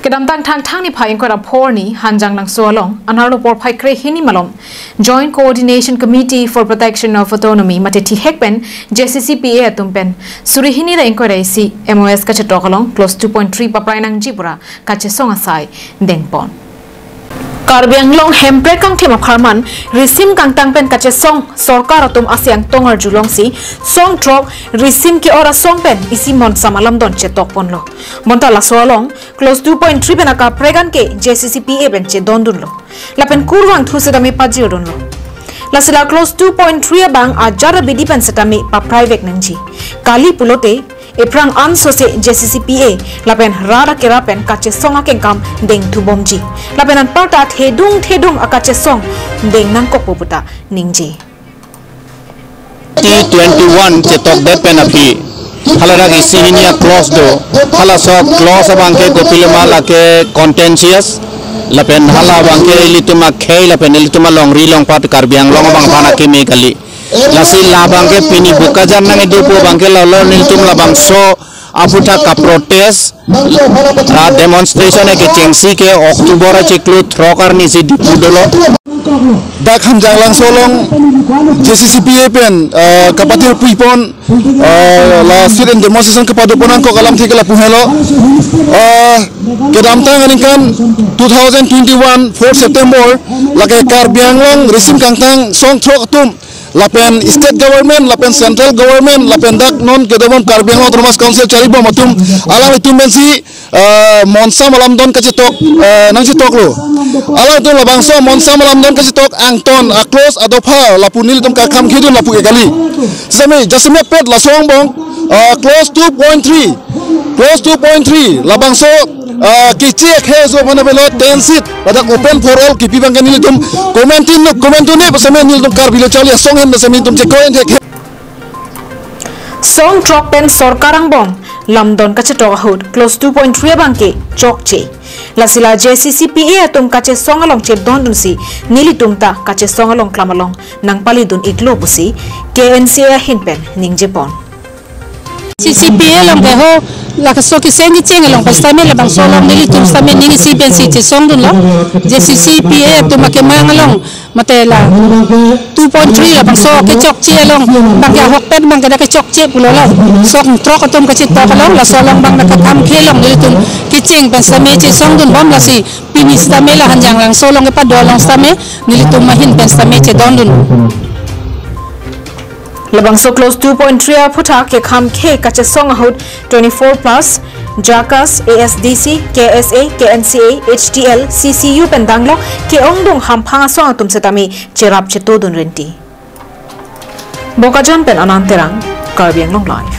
Kedam tang ni phai ingkoi rapor ni Hanjanglangso along anarlo por phai kre hini malom Joint Coordination Committee for Protection of Autonomy mateti hekpen JCCPA atumpen suri hini ra ingkoi raisi MoS ka chetok along close 2.3 paprai nang jipura ka che song asai dengpon Karbianglong hempre kang thema kharman risim kang tangpen kache song sarkar atum asyang tongar julong si song drop risim ki ora song pen isi mon samalam don chetok ponlo monta la solong close 2.3 pen aka pregan ke JCCPA ben che don dunlo lapen kurwang thusedami paji donlo la sila close 2.3 bang ajara bidi pen setami pa private nangji kali pulote Eprang ansose JCCPA lapen rara kerapen kache song akengkam deng thubomji lapen an parta thedung akache song deng nangkok puputa ningji T21 cetok depen api halaragi sihinia close do hala so close abangke kopilema lake contentious lapen hala bangke ilituma khei lapen ilituma longri longpat Karbianglong bang pana kemi kali lasi labang ke pini buka jangan itu pu bangke lalu niltum labang so aputa ka protest demonstration ke cengsi ke Oktober ciklu trokar ni si dipudolo dak Hanjanglangso long JCCPA pen kapatir puipon la student demonstration kepaduponan ko kalam thikala puhelo kedam tang kan 2021 4 September lake Karbianglong risim kangtang song trok atum lapen state government lapen central government lapen dak non kedamon Karbianglong autonomous council cari bom atum alam itu mensi monsa malam don kacetok nang cetok lo alam itu labangso monsa malam don kacetok angton close adopa lapunil tum kakam khidun lapu ekali sami jasme pet la song bong close 2.3 labangso kicik hezo mana belo 10 seat pada open for all kipi bangkan ini tum komentin ne pasame nil tum Karbilo chali song hen pasame tum cekoin tek song trok pen sorkarang bong lamdon kache tok hud close 2.3 bangke chok che lasila JCCPA tum kache song along che don dun si nili tum ta kache song along klamalong nang pali dun iklo busi KNCA hinpen ningjepon JCCPA long ke ho la kaso ki sengi cheng long pastame la bang solong nili tum stame ningi si pen si che song dun lo JCCPA tum ke mangalong matela 2.3 la bang so ke chok che long bang ya hok pen bang ke chok che pulo lo sok trok atum ke chit tok long la solong bang ka kam khelong nili tum ki cheng pastame che song dun bom la si pini stame la Hanjanglangso long ke pa dolong stame nili tum mahin pen stame che don dun Labangso close 2.3 puta ke kham khe kache song ahut 24 plus Jakas ASDC KSA KNCA HTL CCU pendanglo ke ongdong hamphanga song atum setami cherap chetodun renti Bokajan pen ananterang Karbianglong live